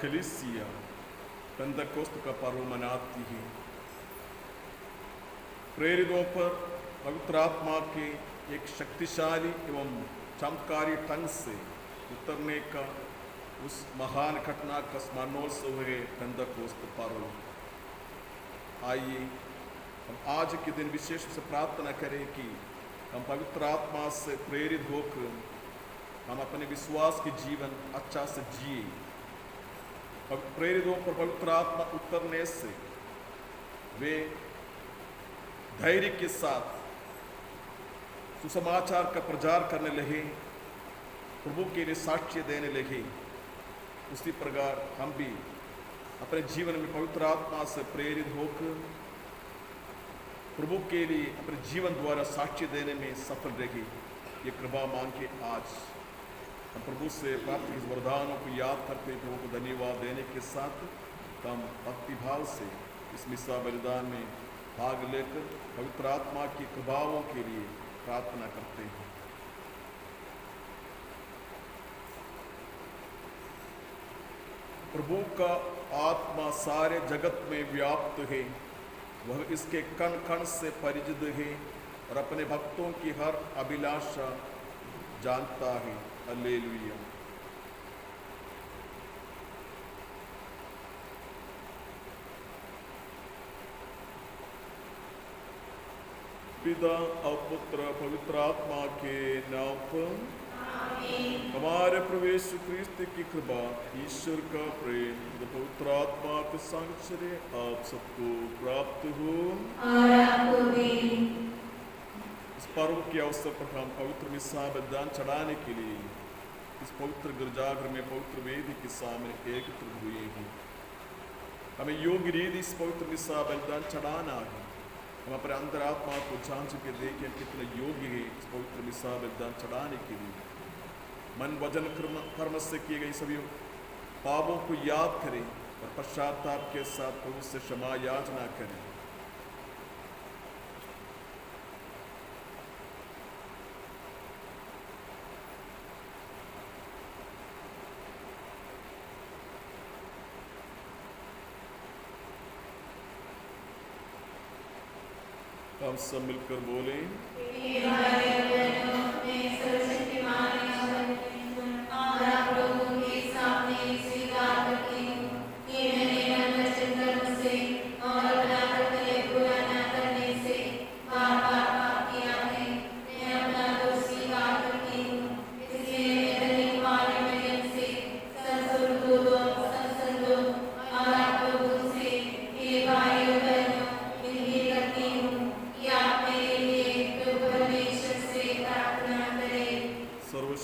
कलीसिया पेंतकोस्त का पर्व मनाती है। प्रेरितों पर पवित्र आत्मा के एक शक्तिशाली एवं चमत्कारी ढंग से उतरने का उस महान घटना का स्मरणोत्सव है पेंतकोस्त पर्व। आइए हम आज के दिन विशेष से प्रार्थना करें कि हम पवित्र आत्मा से प्रेरित होकर हम अपने विश्वास के जीवन अच्छा से जिए। प्रेरितों पर पवित्र आत्मा उतरने से वे धैर्य के साथ सुसमाचार का प्रचार करने लगे, प्रभु के लिए साक्ष्य देने लगे। उसी प्रकार हम भी अपने जीवन में पवित्र आत्मा से प्रेरित होकर प्रभु के लिए अपने जीवन द्वारा साक्ष्य देने में सफल रहे। ये कृपा मांग के आज हम प्रभु से प्राप्त इस वरदानों को याद करते प्रभु को धन्यवाद देने के साथ हम भक्तिभाव से इस मिसा बलिदान में भाग लेकर पवित्र आत्मा की कृपाओं के लिए प्रार्थना करते हैं। प्रभु का आत्मा सारे जगत में व्याप्त है, वह इसके कण कण से परिचित है और अपने भक्तों की हर अभिलाषा जानता है। हालेलुया। पिता और पुत्र पवित्र आत्मा के नाम पर हमारे प्रभु यीशु ख्रिस्त की कृपा, ईश्वर का प्रेम, पवित्र आत्मा का साक्षर्य आप सबको प्राप्त हो और आपको भी। इस पर्व के अवसर पर हम पवित्र मिसा बलिदान चढ़ाने के लिए इस पवित्र गिरजाघर में पवित्र वेदी के सामने एकत्र हुए हैं। हमें योग्य रीति इस पवित्र मिसा बलिदान चढ़ाना है। हम अपने अंतरात्मा को जांच के देखें कितने योग्य है इस पवित्र मिसा बलिदान चढ़ाने के लिए। मन वचन कर्म से किए गए सभी पापों को याद करें और पश्चाताप के साथ प्रभु से क्षमा याचना करें। हम सब मिलकर बोलें, और आप लोगों के सामने स्वीकार करती हूँ कि मैंने मन वचन कर्म से और अपना कर्तव्य पूरा न करने से बार बार पाप किया है। मैं अपना दोष स्वीकार करती हूँ, इसलिए मैं धन्य कुमारी मरियम से संसर्गों और आप लोगों से हे भाइयों बहनों विनती करती हूँ कि आप मेरे लिए प्रभु परमेश्वर से प्रार्थना करें।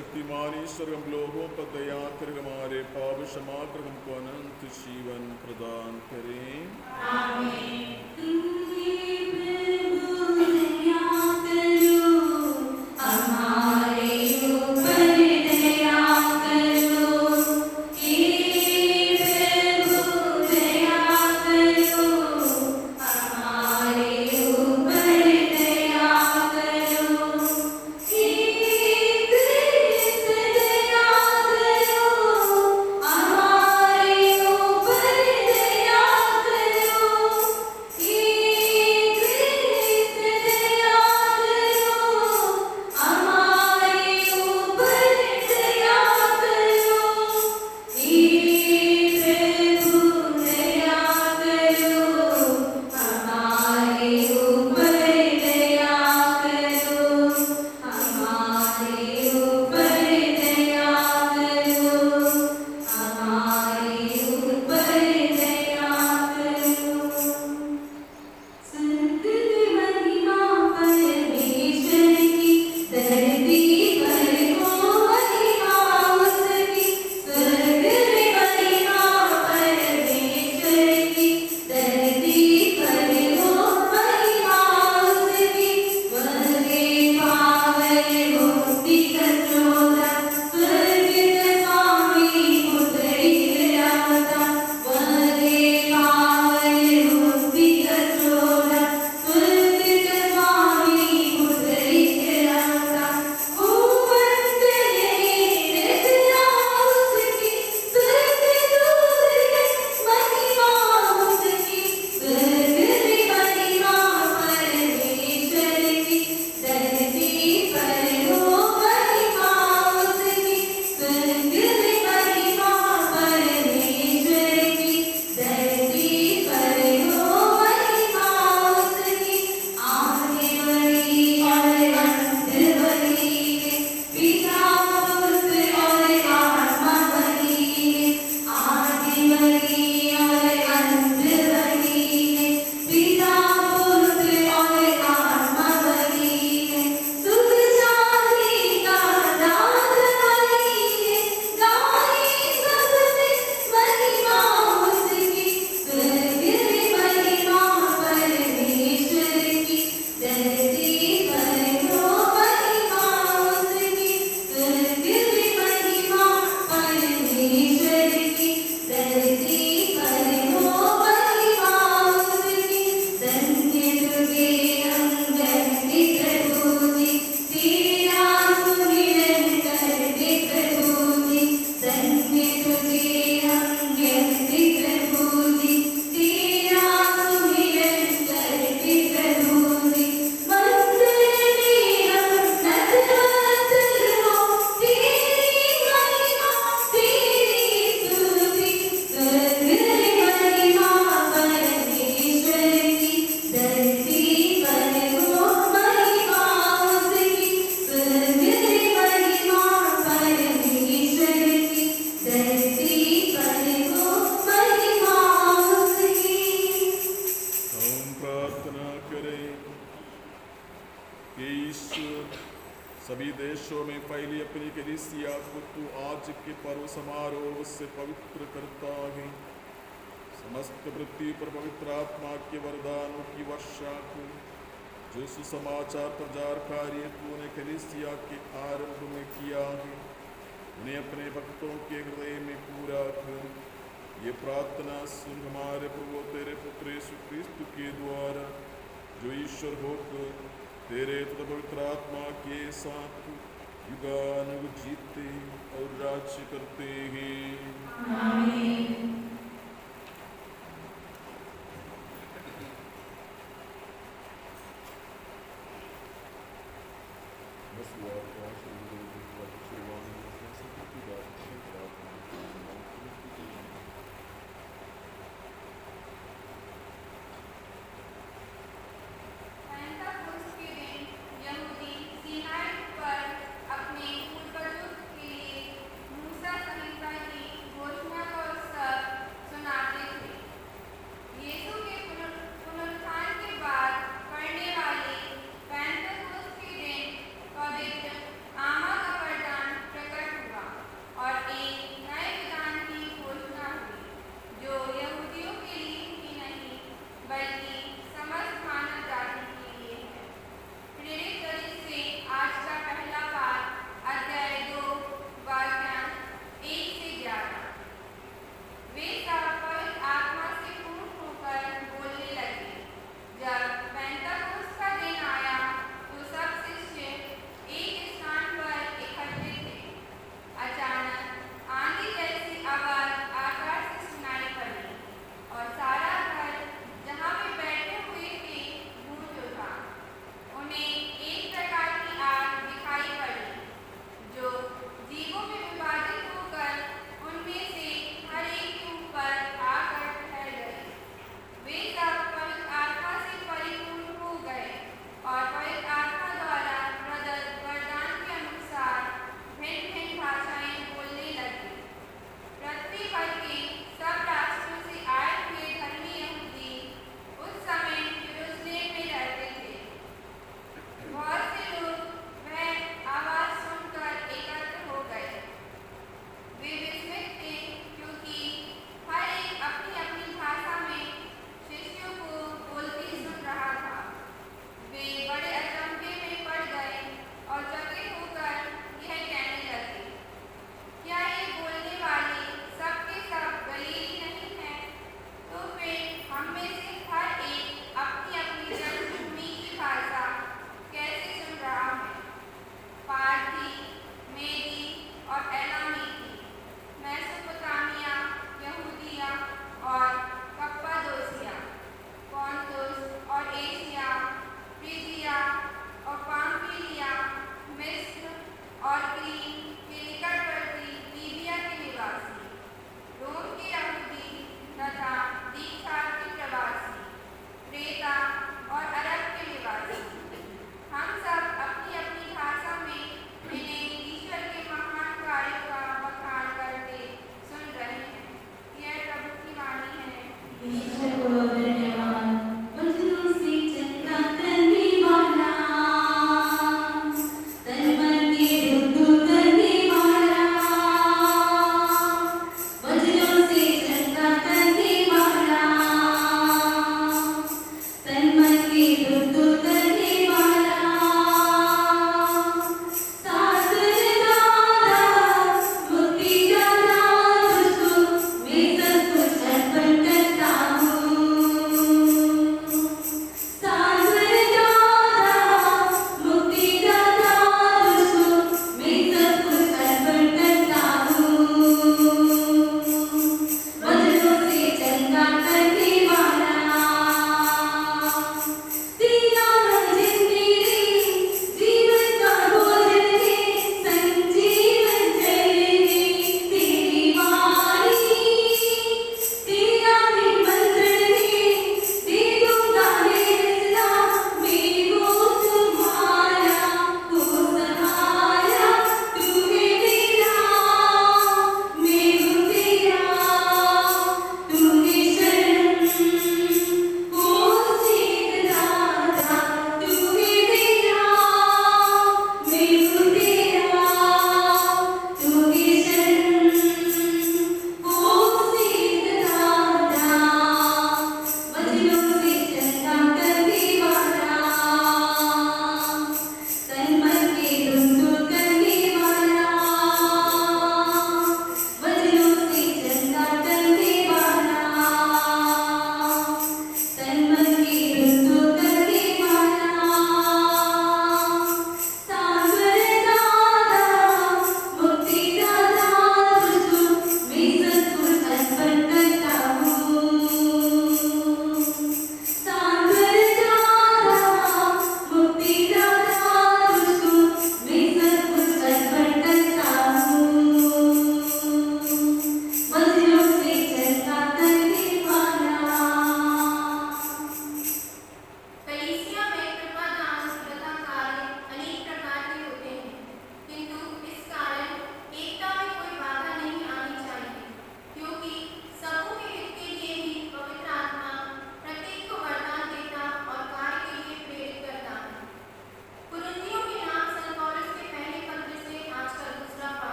सर्वशक्तिमान ईश्वर हम लोगों पर दया कर हमारे पाप क्षमा कर हमको अनंत जीवन प्रदान करें। सभी देशों में फैली अपनी कलीसिया को तू आज के पर्व समारोह से पवित्र करता है। समस्त पृथ्वी पर पवित्र आत्मा के वरदानों की वर्षा को जो सुसमाचार प्रचार कार्य तूने कलीसिया के आरंभ में किया है उन्हें अपने भक्तों के हृदय में पूरा कर। ये प्रार्थना सुन हमारे प्रभु तेरे पुत्र यीशु क्रिस्त के द्वारा जो ईश्वर होकर तेरे तथा पवित्र आत्मा के साथ युगानुग जीते और राज्य करते हैं। आमीन।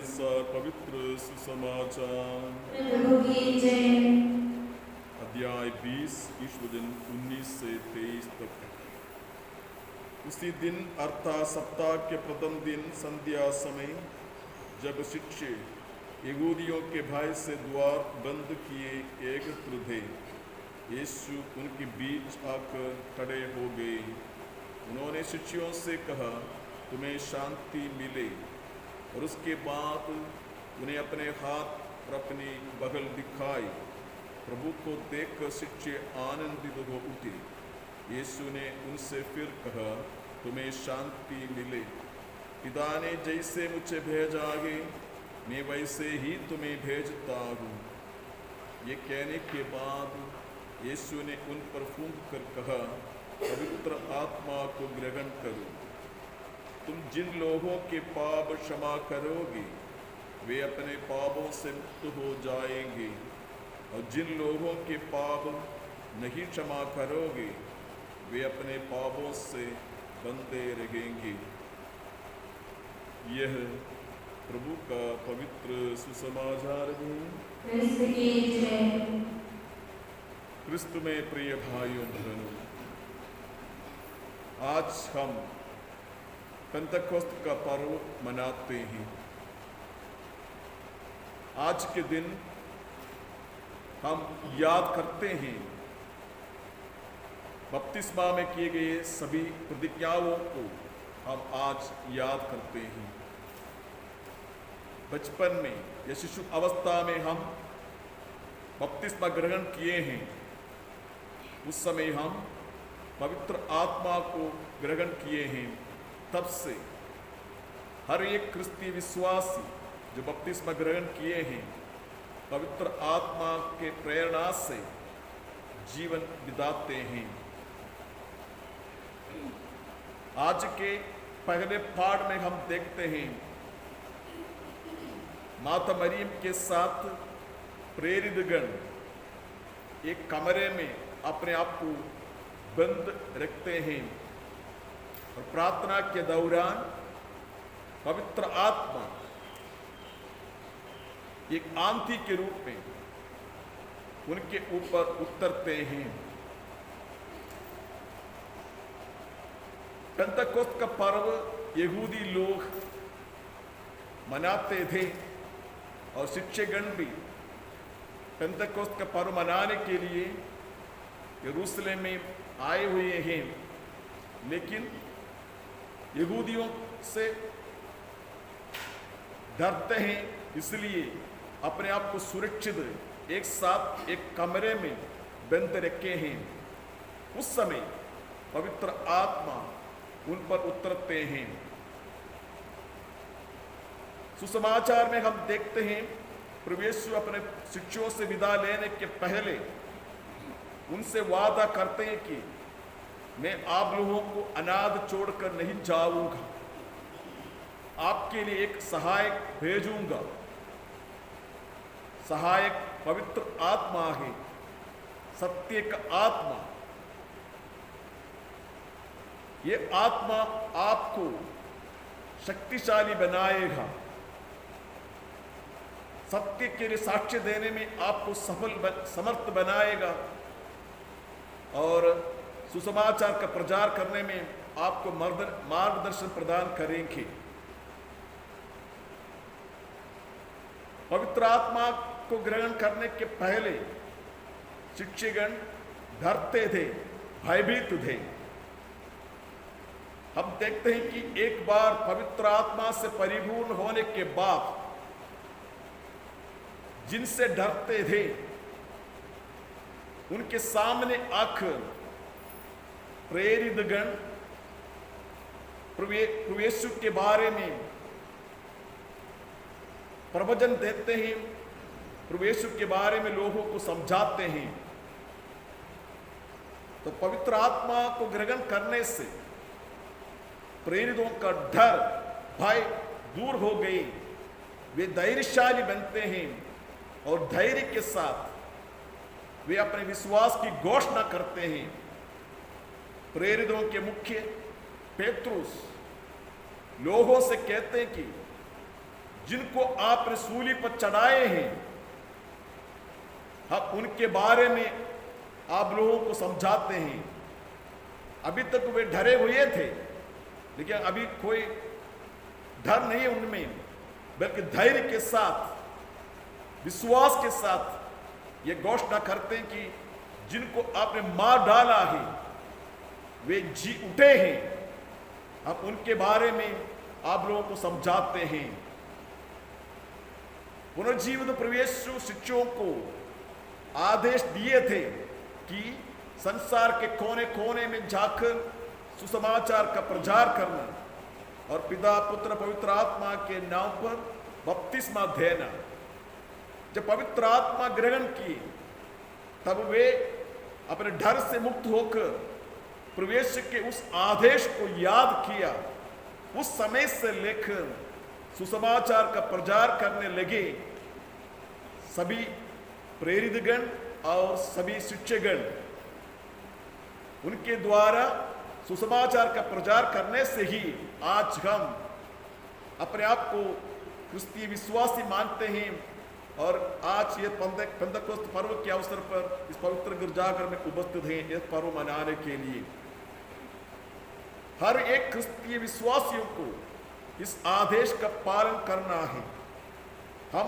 अनुसार पवित्र सुसमाचार। प्रभु की जय। अध्याय 20 ईश्वरजन 19 से 23 तक। उसी दिन अर्थात सप्ताह के प्रथम दिन संध्या समय, जब शिक्षक यहूदियों के भय से द्वार बंद किए एकत्र थे, यीशु उनके बीच आकर खड़े हो गए। उन्होंने शिष्यों से कहा, तुम्हें शांति मिले। और उसके बाद उन्हें अपने हाथ और अपनी बगल दिखाई। प्रभु को देखकर शिष्य आनंदित हो उठे। यीशु ने उनसे फिर कहा, तुम्हें शांति मिले। पिता ने जैसे मुझे भेजा है, मैं वैसे ही तुम्हें भेजता हूँ। ये कहने के बाद यीशु ने उन पर फूंक कर कहा, पवित्र आत्मा को ग्रहण करो। तुम जिन लोगों के पाप क्षमा करोगे, वे अपने पापों से मुक्त हो जाएंगे, और जिन लोगों के पाप नहीं क्षमा करोगे, वे अपने पापों से बंधे रहेंगे। यह प्रभु का पवित्र सुसमाचार है। क्रिस्त की जय। क्रिस्त में प्रिय भाइयों बहनों, आज हम पेंतकोस्त का पर्व मनाते हैं। आज के दिन हम याद करते हैं बपतिस्मा में किए गए सभी प्रतिज्ञाओं को हम आज याद करते हैं। बचपन में या शिशु अवस्था में हम बपतिस्मा ग्रहण किए हैं, उस समय हम पवित्र आत्मा को ग्रहण किए हैं। तब से हर एक क्रिस्तीय विश्वासी जो बपतिस्मा ग्रहण किए हैं, पवित्र आत्मा के प्रेरणा से जीवन बिताते हैं। आज के पहले पाठ में हम देखते हैं माता मरियम के साथ प्रेरितगण एक कमरे में अपने आप को बंद रखते हैं, और प्रार्थना के दौरान पवित्र आत्मा एक आंधी के रूप में उनके ऊपर उतरते हैं। पेंतकोस्त का पर्व यहूदी लोग मनाते थे, और शिक्षकगण भी पेंतकोस्त का पर्व मनाने के लिए यरूशलेम में आए हुए हैं। लेकिन यहूदियों से डरते हैं, इसलिए अपने आप को सुरक्षित एक साथ एक कमरे में बंद रखे हैं। उस समय पवित्र आत्मा उन पर उतरते हैं। सुसमाचार में हम देखते हैं प्रभु यीशु अपने शिष्यों से विदा लेने के पहले उनसे वादा करते हैं कि मैं आप लोगों को अनाथ छोड़कर नहीं जाऊंगा, आपके लिए एक सहायक भेजूंगा। सहायक पवित्र आत्मा है, सत्य का आत्मा। ये आत्मा आपको शक्तिशाली बनाएगा, सत्य के लिए साक्ष्य देने में आपको समर्थ बनाएगा, और सुसमाचार का प्रचार करने में आपको मार्गदर्शन प्रदान करेंगे। पवित्र आत्मा को ग्रहण करने के पहले शिक्षकगण डरते थे, भयभीत थे। हम देखते हैं कि एक बार पवित्र आत्मा से परिपूर्ण होने के बाद जिनसे डरते थे, उनके सामने आकर प्रेरितगण प्रभु यीशु के बारे में प्रवचन देते हैं, प्रभु यीशु के बारे में लोगों को समझाते हैं। तो पवित्र आत्मा को ग्रहण करने से प्रेरितों का डर, भय दूर हो गई। वे धैर्यशाली बनते हैं, और धैर्य के साथ वे अपने विश्वास की घोषणा करते हैं। प्रेरितों के मुख्य पेत्रुस लोगों से कहते हैं कि जिनको आपने सूली पर चढ़ाए हैं, हम उनके बारे में आप लोगों को समझाते हैं। अभी तक वे डरे हुए थे, लेकिन अभी कोई डर नहीं है उनमें, बल्कि धैर्य के साथ, विश्वास के साथ ये घोषणा करते हैं कि जिनको आपने मार डाला है वे जी उठे हैं। हम उनके बारे में आप लोगों को समझाते हैं। पुनर्जीवित प्रभु यीशु शिष्यों को आदेश दिए थे कि संसार के कोने कोने में जाकर सुसमाचार का प्रचार करना और पिता पुत्र पवित्र आत्मा के नाम पर बपतिस्मा देना। जब पवित्र आत्मा ग्रहण किए तब वे अपने डर से मुक्त होकर प्रवेश के उस आदेश को याद किया। उस समय से लेकर सुसमाचार का प्रचार करने लगे। सभी प्रेरितगण और सभी शिष्यगण उनके द्वारा सुसमाचार का प्रचार करने से ही आज हम अपने आप को क्रिस्तीय विश्वासी मानते हैं और आज ये पेंतकोस्त पर्व के अवसर पर इस पवित्र गिरजाघर में उपस्थित हैं इस पर्व मनाने के लिए। हर एक क्रिस्तीय विश्वासियों को इस आदेश का पालन करना है। हम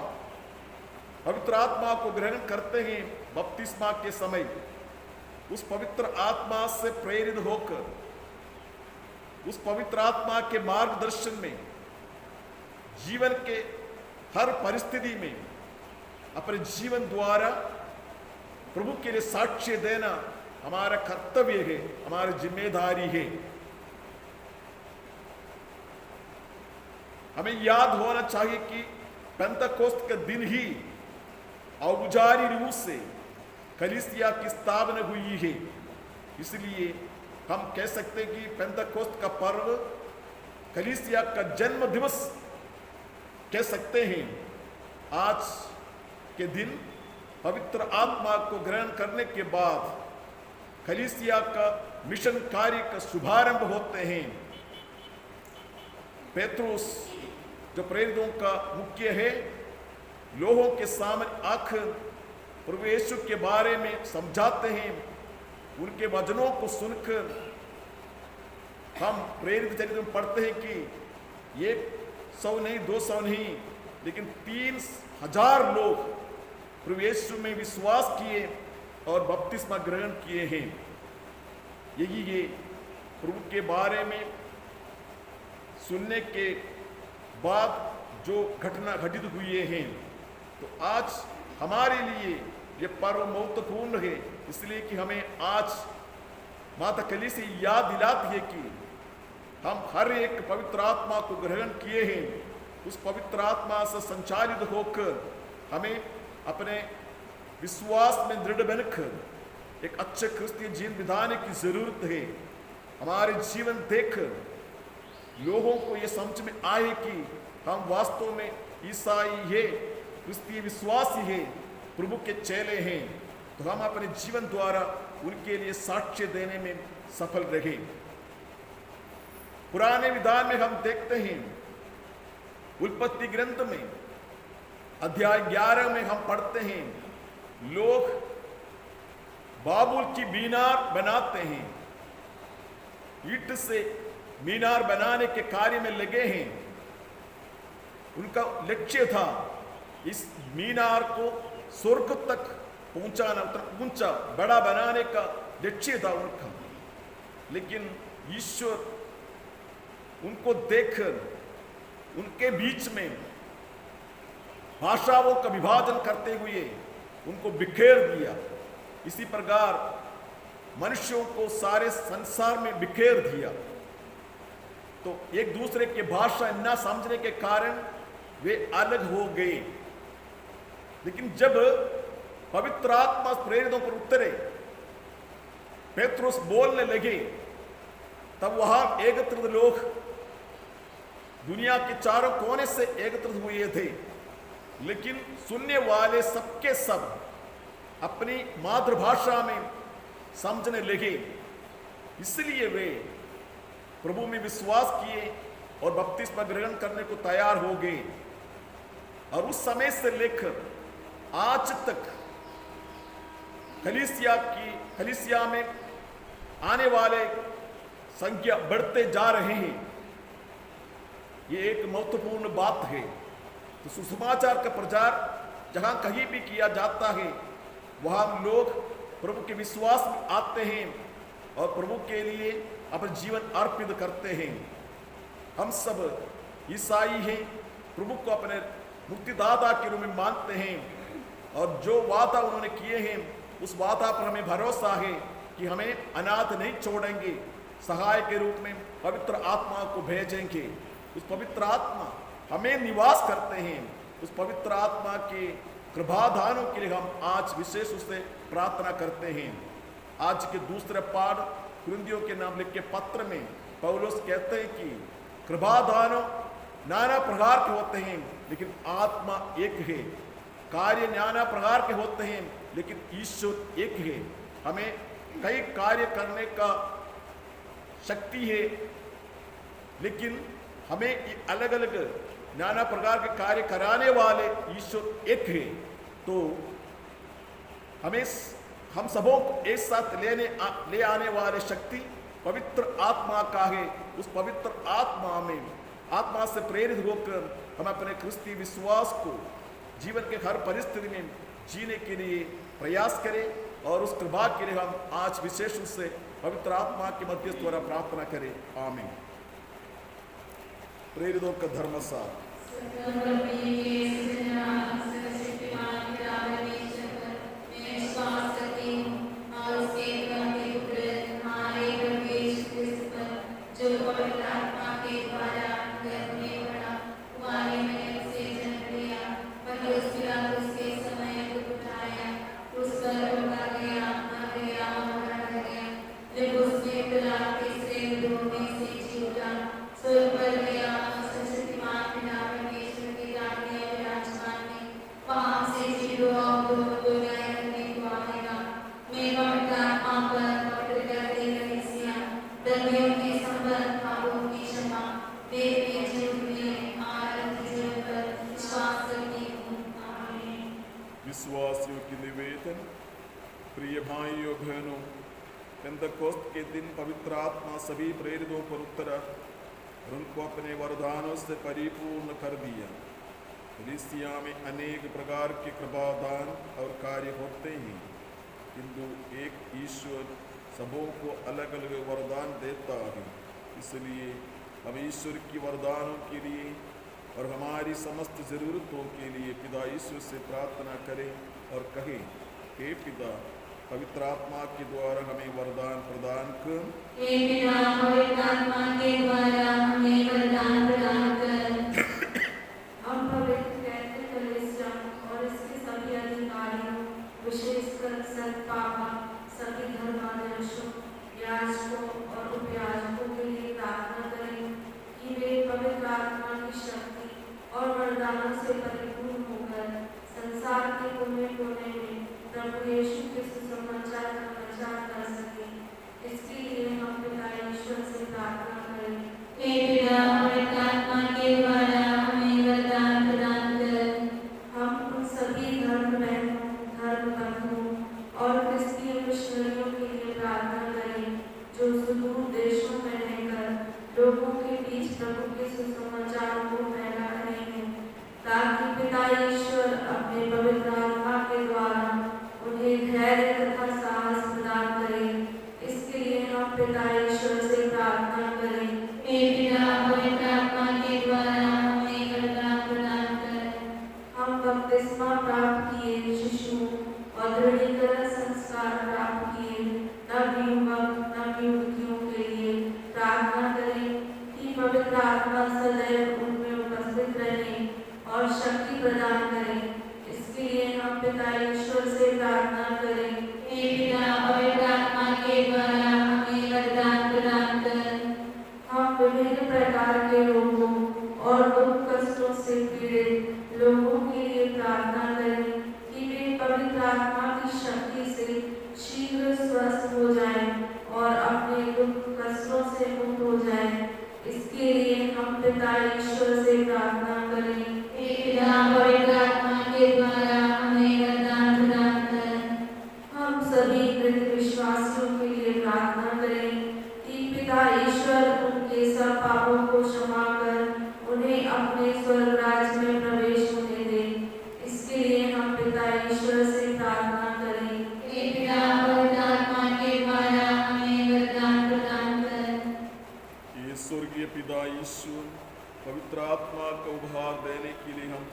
पवित्र आत्मा को ग्रहण करते हैं बपतिस्मा के समय। उस पवित्र आत्मा से प्रेरित होकर उस पवित्र आत्मा के मार्गदर्शन में जीवन के हर परिस्थिति में अपने जीवन द्वारा प्रभु के लिए साक्ष्य देना हमारा कर्तव्य है, हमारी जिम्मेदारी है। हमें याद होना चाहिए कि पेंतकोस्त के दिन ही औपचारिक रूप से कलीसिया की स्थापना हुई है। इसलिए हम कह सकते हैं कि पेंतकोस्त का पर्व कलीसिया का जन्म दिवस कह सकते हैं। आज के दिन पवित्र आत्मा को ग्रहण करने के बाद कलीसिया का मिशन कार्य का शुभारंभ होते हैं। पेत्रुस जो प्रेरितों का मुख्य है, लोगों के सामने आकर प्रभु यीशु के बारे में समझाते हैं। उनके वचनों को सुनकर हम प्रेरित चरित्र में पढ़ते हैं कि 100 नहीं 200 नहीं लेकिन 3000 लोग प्रभु यीशु में विश्वास किए और बपतिस्मा ग्रहण किए हैं। यही ये प्रभु के बारे में सुनने के बाद जो घटना घटित हुई है। तो आज हमारे लिए ये पर्व महत्वपूर्ण है, इसलिए कि हमें आज माता कली से याद दिलाती है कि हम हर एक पवित्र आत्मा को ग्रहण किए हैं। उस पवित्र आत्मा से संचालित होकर हमें अपने विश्वास में दृढ़ बनकर एक अच्छे क्रिस्तीय जीवन बिताने की जरूरत है। हमारे जीवन देखकर लोगों को ये समझ में आए कि हम वास्तव में ईसाई है, क्रिस्तीय विश्वासी है, प्रभु के चेले हैं। तो हम अपने जीवन द्वारा उनके लिए साक्ष्य देने में सफल रहे। पुराने विधान में हम देखते हैं, उत्पत्ति ग्रंथ में अध्याय 11 में हम पढ़ते हैं, लोग बाबुल की मीनार बनाते हैं, ईंट से मीनार बनाने के कार्य में लगे हैं। उनका लक्ष्य था इस मीनार को स्वर्ग तक पहुंचाना, उतना ऊंचा बड़ा बनाने का लक्ष्य था उनका। लेकिन ईश्वर उनको देखकर उनके बीच में भाषाओं का विभाजन करते हुए उनको बिखेर दिया। इसी प्रकार मनुष्यों को सारे संसार में बिखेर दिया। तो एक दूसरे के भाषा न समझने के कारण वे अलग हो गए। लेकिन जब पवित्र आत्मा प्रेरितों पर उतरे, पेत्रुस बोलने लगे, तब वहां एकत्रित लोग दुनिया के चारों कोने से एकत्रित हुए थे। लेकिन सुनने वाले सबके सब अपनी मातृभाषा में समझने लगे। इसलिए वे प्रभु में विश्वास किए और बपतिस्मा ग्रहण करने को तैयार हो गए। और उस समय से लेकर आज तक कलीसिया में आने वाले संख्या बढ़ते जा रहे हैं। ये एक महत्वपूर्ण बात है। तो सुसमाचार का प्रचार जहां कहीं भी किया जाता है वहां लोग प्रभु के विश्वास में आते हैं और प्रभु के लिए अपना जीवन अर्पित करते हैं। हम सब ईसाई हैं, प्रभु को अपने मुक्तिदाता के रूप में मानते हैं और जो वादा उन्होंने किए हैं उस वादा पर हमें भरोसा है कि हमें अनाथ नहीं छोड़ेंगे, सहाय के रूप में पवित्र आत्मा को भेजेंगे। उस पवित्र आत्मा हमें निवास करते हैं। उस पवित्र आत्मा के कृपादानों के लिए हम आज विशेष रूप से प्रार्थना करते हैं। आज के दूसरे पाठ कुरिन्थियों के नाम लिखे पत्र में पौलुस कहते हैं कि कृपादानों नाना प्रकार के होते हैं लेकिन आत्मा एक है, कार्य नाना प्रकार के होते हैं लेकिन ईश्वर एक है। हमें कई कार्य करने का शक्ति है लेकिन हमें अलग अलग नाना प्रकार के कार्य कराने वाले ईश्वर एक है। तो हमें हम सबों को एक साथ ले आने वाले शक्ति पवित्र आत्मा का है। उस पवित्र आत्मा से प्रेरित होकर हम अपने क्रिस्ती विश्वास को जीवन के हर परिस्थिति में जीने के लिए प्रयास करें और उस कृपा के लिए हम आज विशेष रूप से पवित्र आत्मा के मध्यस्थ द्वारा प्रार्थना करें। आमीन। प्रेरितों का धर्मसार विश्वासियों की निवेदन। प्रिय भाइयों बहनों, पेंतकोस्त के दिन पवित्र आत्मा सभी प्रेरितों पर उतरा और उनको अपने वरदानों से परिपूर्ण कर दिया। कलीसिया में अनेक प्रकार के कृपादान और कार्य होते हैं किंतु एक ईश्वर सबों को अलग अलग वरदान देता है। इसलिए हम ईश्वर की वरदानों के लिए और हमारी समस्त ज़रूरतों के लिए पिता ईश्वर से प्रार्थना करें और कहें, हे पिता, पवित्र आत्मा के द्वारा हमें वरदान प्रदान कर। हे पिता, पवित्र आत्मा के द्वारा हमें वरदान प्रदान कर। हम पवित्र कैथोलिक कलीसिया और इसके सभी अधिकारियों, विशेषकर संत पापा, सभी धर्माध्यक्षों, याजकों और उपयाजकों के लिए प्रार्थना करें कि वे पवित्र आत्मा की शक्ति और वरदानों से परिपूर्ण होकर संसार के कोने कोने में प्रभु यीशु के सुसमाचार का प्रचार कर सकें। इसके लिए हम पिता ईश्वर से प्रार्थना करें। हे पिता, पवित्र आत्मा के द्वारा हमें वरदान प्रदान कर। हम उन सभी धर्म बहनों, धर्म बंधुओं और क्रिस्तीय मिशनरियों के लिए प्रार्थना करें जो सुदूर देशों में रहकर लोगों के बीच प्रभु के सुसमाचार को फैला रहे हैं, ताकि पिता ईश्वर अपने पवित्र आत्मा के द्वारा उन्हें धैर्य तथा साहस प्रदान करें। इसके लिए हम पिता ईश्वर से प्रार्थना करें। हे पिता, पवित्र आत्मा के द्वारा हमें वरदान प्रदान कर। हम बपतिस्मा प्राप्त किए शिशुओं और दृढ़ीकरण संस्कार प्राप्त किए नवयुवतियों के लिए प्रार्थना करें कि पवित्र आत्मा सदैव उनमें उपस्थित रहे और शक्ति प्रदान करें। इसके लिए हम पिता ईश्वर से प्रार्थना करें। हे पिता, पवित्र आत्मा के द्वारा हमें वरदान प्रदान कर। हम विभिन्न प्रकार के रोगों और दुख कष्टों से पीड़ित लोगों के लिए प्रार्थना करें कि वे पवित्र आत्मा की शक्ति से शीघ्र स्वस्थ हो जाएं और अपने दुख कष्टों से मुक्त हो जाएं। इसके लिए हम पिता ईश्वर से प्रार्थना करें। हे पिता, पवित्र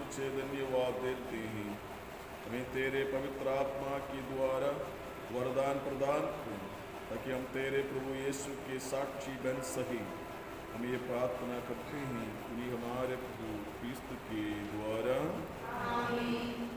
तुझे धन्यवाद देते हैं। हमें तेरे पवित्र आत्मा के द्वारा वरदान प्रदान कर, ताकि हम तेरे प्रभु यीशु के साक्षी बन सके। हम ये प्रार्थना करते हैं उन्हीं हमारे प्रभु क्रिस्त के द्वारा, आमीन।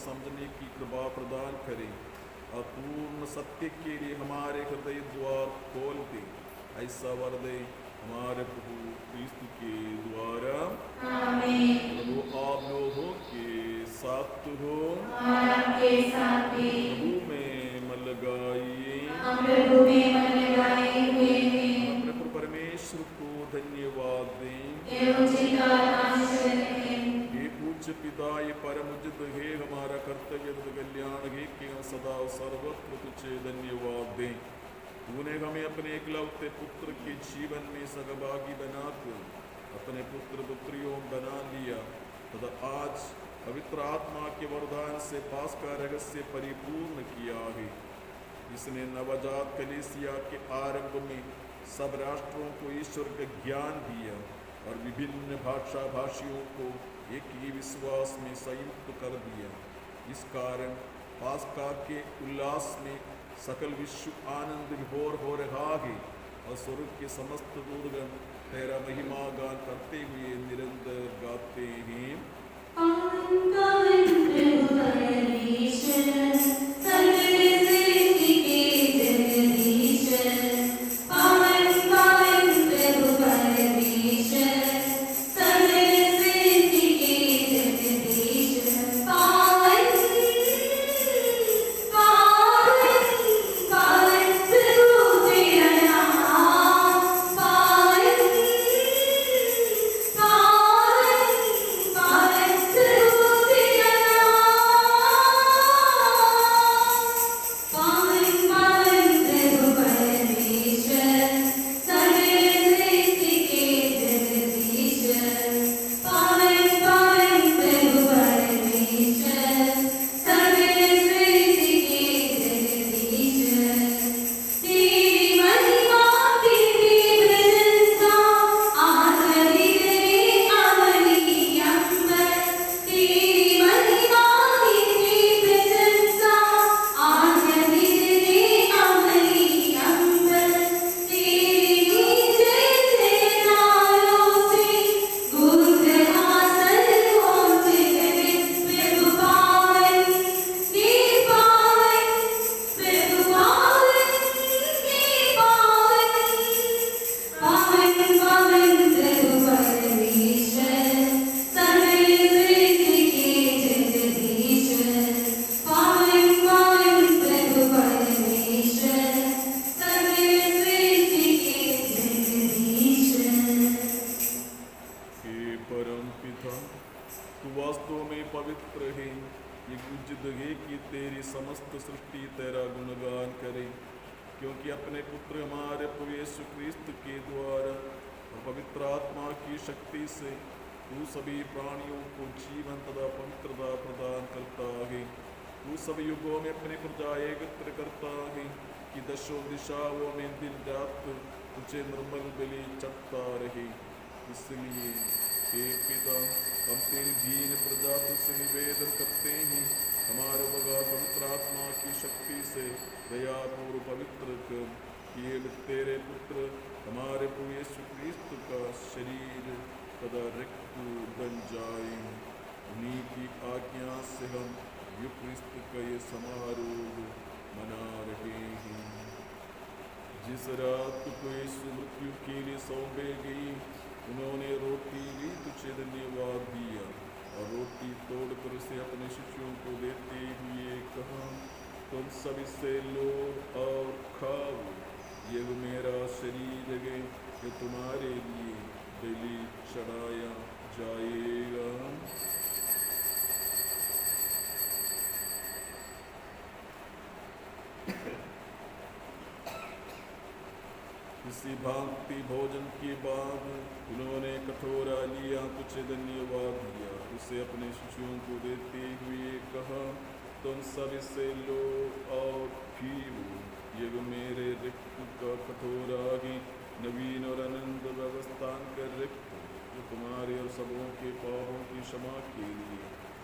समझने की कृपा प्रदान करें और पूर्ण सत्य के लिए हमारे हृदय द्वार खोल दे। ऐसा वर दे हमारे प्रभु क्रिस्त के द्वारा, आमीन। प्रभु आप लोगों के साथ हो और आपके साथ भी। प्रभु में मन लगाइए, हम प्रभु में मन लगाए हुए हैं। अपने प्रभु परमेश्वर को धन्यवाद दें। ये उचित और आश्चर्य है। पूज्य पिता, ये परम उचित है, हमारा कर्तव्य कल्याण है कि हम सदा सर्वत्र तुझे धन्यवाद दें। तूने हमें अपने एकलौते पुत्र के जीवन में सहभागी बनाकर अपने पुत्र पुत्रियों बना लिया तथा आज पवित्र आत्मा के वरदान से पास का रहस्य परिपूर्ण किया है। इसने नवजात कलीसिया के आरंभ में सब राष्ट्रों को ईश्वर का ज्ञान दिया और विभिन्न भाषा भाषियों को एक ही विश्वास में संयुक्त कर दिया। इस कारण पास्का के उल्लास में सकल विश्व आनंद विभोर हो रहा है और स्वर्ग के समस्त दूतगण तेरा महिमा गान करते हुए निरंतर गाते हैं। क्रिस्त के द्वारा और पवित्र आत्मा की शक्ति से तू सभी प्राणियों को जीवन तथा पवित्रता प्रदान करता है। तू सभी युगों में अपनी प्रजा एकत्र करता है कि दशों दिशाओं में दिन रात तुझे निर्मल बलि चढ़ता रहे। इसलिए हे पिता, हम तेरी दीन प्रजा तुझसे निवेदन करते हैं, हमारे बगैर पवित्र आत्मा की शक्ति से दयापूर्व पवित्र कर कि ये तेरे पुत्र हमारे प्रभु यीशु क्रिस्त का शरीर तथा रक्त बन जाए। उन्हीं की आज्ञा से हम युग क्रिस्त का ये समारोह मना रहे हैं। जिस रात को यीशु मृत्यु के लिए सौंपे गई, उन्होंने रोटी ली, तुझे धन्यवाद दिया और रोटी तोड़कर उसे अपने शिष्यों को देते हुए कहा, तुम सब इससे लो और खाओ, यह मेरा शरीर है, ये तुम्हारे लिए बलि चढ़ाया जाएगा। इसी भांति भोजन के बाद उन्होंने कटोरा लिया, तुझे धन्यवाद दिया, उसे अपने शिष्यों को देते हुए कहा, तुम सब इसे लो और पीओ, यह मेरे रक्त का कटोरा है, नवीन और अनंत व्यवस्थान का रक्त, जो तुम्हारे और सबों के पापों की क्षमा के लिए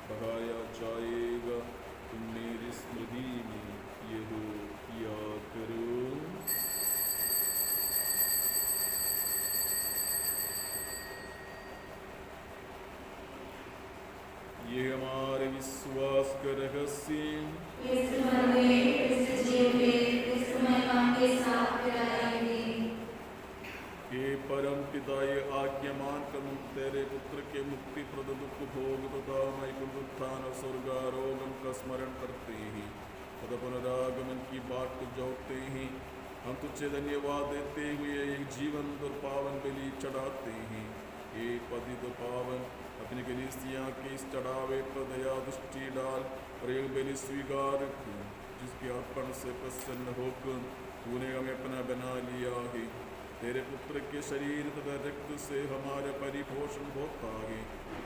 बहाया जाएगा। तुम मेरी स्मृति में यह किया करो। ये हमारे विश्वास का रहस्य हे परम पिता, ये आज्ञा मानकर तेरे पुत्र के मुक्ति प्रद दुख भोग तथा पुनरुत्थान और स्वर्गारोहण का स्मरण करते हैं तथा पुनरागमन की बाट को जोड़ते हैं। हम तुझे धन्यवाद देते हुए एक जीवन और पावन बलि चढ़ाते हैं। एक पतित पावन अपने कलीसिया के इस चढ़ावे पर दया दृष्टि डाल और एक बलि स्वीकार कर, जिसके अर्पण से प्रसन्न होकर तूने हमें अपना बना लिया है। तेरे पुत्र के शरीर तथा रक्त से हमारा परिपोषण होता है।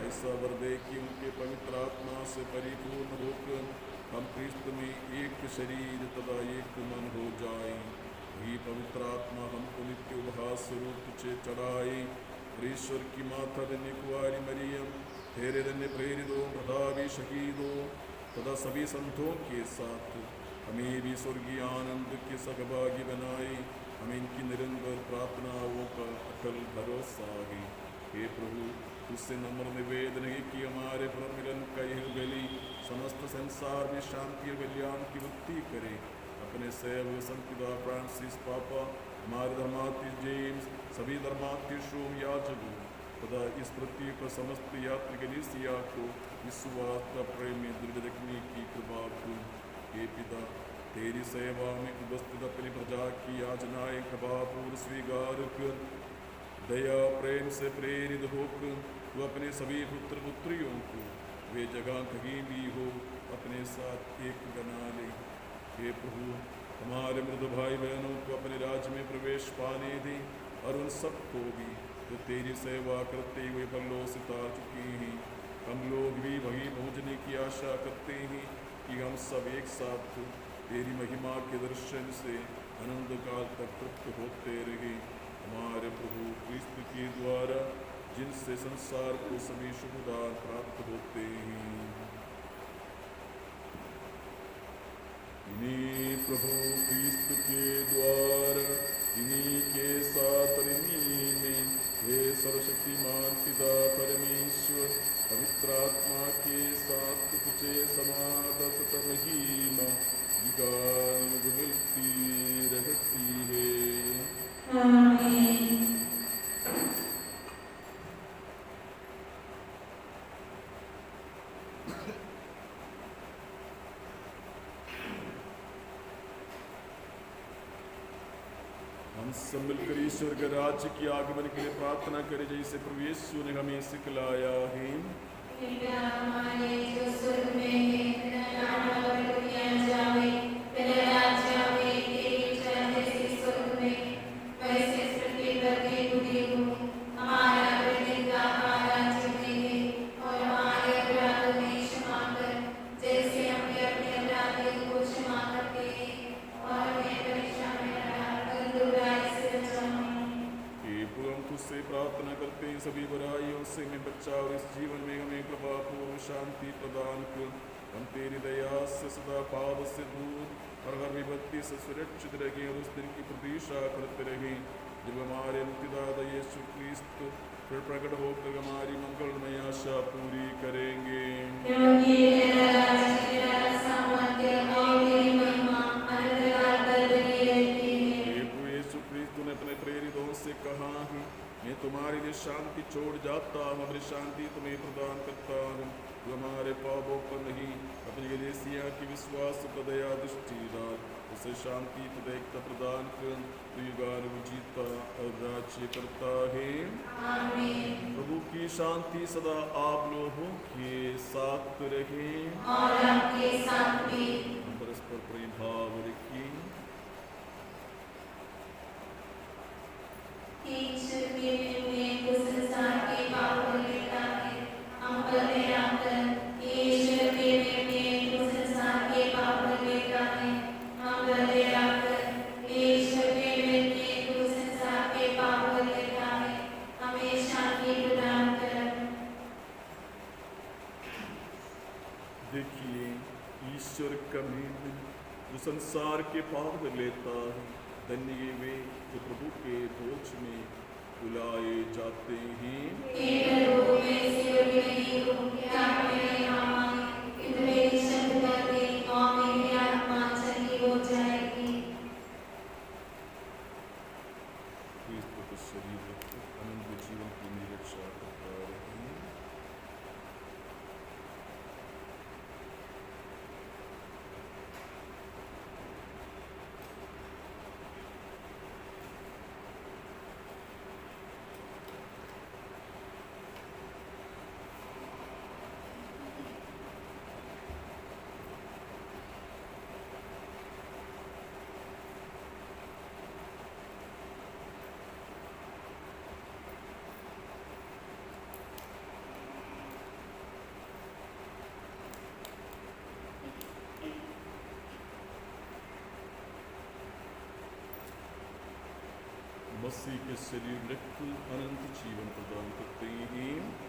ऐसा वर दे कि उनके पवित्र आत्मा से परिपूर्ण होकर हम क्रिस्त में एक शरीर तथा एक मन हो जाए। वही पवित्र आत्मा हमको नित्य उपहास स्वरूप तुझे चढ़ाए। ईश्वर की माता धन्य कुंवारी मरियम, तेरे धन्य प्रेरितों प्रतापी शहीदों तथा सभी संतों के साथ हमें भी स्वर्गीय आनंद के सहभागी बनाए। हमें इनकी निरंतर प्रार्थनाओं का अटल भरोसा है। हे प्रभु, तुझसे नम्र निवेदन है कि हमारे पुनर्मिलन का यह बलि समस्त संसार में शांति और कल्याण की वृद्धि करे। अपने सेवक संत पिता फ्रांसिस पापा, हमारे धर्मातीय जेम्स, सभी धर्मातीय शोम याजकों तथा इस पृथ्वी पर समस्त यात्री कलीसिया को विश्वास का प्रेम में दृढ़ रखने की कृपा को। हे पिता, तेरी सेवा में उपस्थित अपनी प्रजा की याचनाएं कृपापूर्व स्वीकार कर दया प्रेम से प्रेरित होकर वो अपने सभी पुत्र पुत्रियों को वे जगह कहीं भी हो अपने साथ एक बना ले। हे प्रभु, हमारे मृत भाई बहनों को अपने राज्य में प्रवेश पाने दे और उन सबको भी जो तेरी सेवा करते हुए परलोक से उतार चुके हैं। हम लोग भी वहीं पहुँचने की आशा करते हैं कि हम सब एक साथ तेरी महिमा के दर्शन से अनंत काल तक तृप्त होते रहे। हमारे प्रभु क्रिस्त के द्वारा जिनसे संसार को सभी शुभदान प्राप्त होते हैं। इन्हीं प्रभु क्रिस्त के द्वारा, इन्हीं के साथ और इन्हीं में हे सर्वशक्तिमान पिता परमेश्वर पवित्र आत्मा के साथ तुझे समाधत महिमा युगानुग मिलती रहती है। आमीन। हम सब मिलकर ईश्वर के राज्य की आगमन के लिए प्रार्थना करें, जैसे प्रभु यीशु ने हमें सिखलाया है। पिता हमारे जो स्वर्ग में है, तेरा नाम पवित्र किया जाए, तेरा राज्य आए, तेरी इच्छा जैसे स्वर्ग में वैसे करते सभी बुराइयों से हमें बचा और इस जीवन में हमें कृपा पूर्व शांति प्रदान कर। हम तेरी दया से सदा पाप से दूर और हर विपत्ति से सुरक्षित रहें और उस दिन की प्रतीक्षा करते रहें जब हमारे मुक्तिदाता यीशु क्रिस्त फिर प्रकट होकर हमारी मंगलमय आशा पूरी करेंगे। क्योंकि तेरा राज्य, तेरा सामर्थ्य और तेरी महिमा अनंतकाल तक बनी रहती है। प्रभु यीशु क्रिस्त ने अपने प्रेरितों से कहा है, मैं तुम्हारे लिए शांति छोड़ जाता हूँ, अपनी शांति तुम्हें प्रदान करता हूँ। जो हमारे पापों पर नहीं अपनी कलीसिया की विश्वास पर दया दृष्टि डाल, उसे शांति प्रदेकता प्रदान कर तो युगान जीता और राज्य करता है। आमीन। प्रभु की शांति सदा आप लोगों के साथ रहे और आपके साथ भी। हम परस्पर प्रेम भाव रखिए। ईश्वर के में को संसार के पाप को लेता है, हम पर दया कर। ईश्वर के में को संसार के पाप को लेता है, हम पर दया कर। ईश्वर के में को संसार के पाप को लेता है, हमें शांति प्रदान कर। देखिए ईश्वर का मेल जो संसार के पाप लेता है, धन्य वे जो प्रभु के भोज में बुलाए जाते हैं। हे प्रभु, मैं इससे योग्य नहीं हूँ कि आप मेरे यहाँ आएं, किंतु मेरी शब्द कर दें और मेरी आत्मा चंगी हो जाएगी। क्रिस्त का शरीर रखकर अनंत जीवन की निरीक्षा करता रहे। मसीह के शरीर रखकर अनंत जीवन प्रदान करते हैं।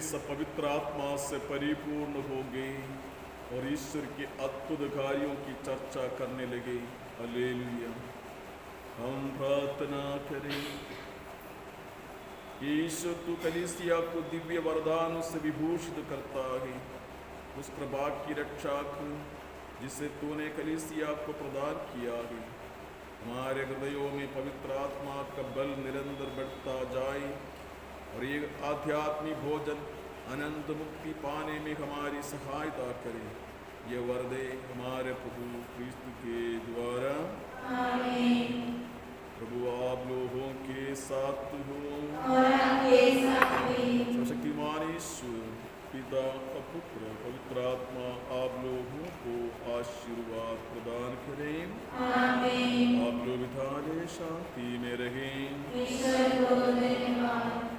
सब पवित्र आत्मा से परिपूर्ण होंगे और ईश्वर के अद्भुत कार्यों की चर्चा करने लगे। हालेलुया। हम प्रार्थना करें। ईश्वर तू कलीसिया को दिव्य वरदानों से विभूषित करता है। उस कृपा की रक्षा कर जिसे तूने कलीसिया को प्रदान किया है। हमारे हृदयों में पवित्र आत्मा का बल निरंतर बढ़ता जाए और ये आध्यात्मिक भोजन अनंत मुक्ति पाने में हमारी सहायता करे। ये वरदे हमारे प्रभु क्रिस्त के द्वारा। आमीन। प्रभु आप लोगों के साथ हो और आपके साथ भी। सर्वशक्तिमान ईश्वर पिता और पुत्र पवित्र आत्मा आप लोगों को आशीर्वाद प्रदान करें। आमीन। आप लोग शांति में रहें। ईश्वर को धन्यवाद।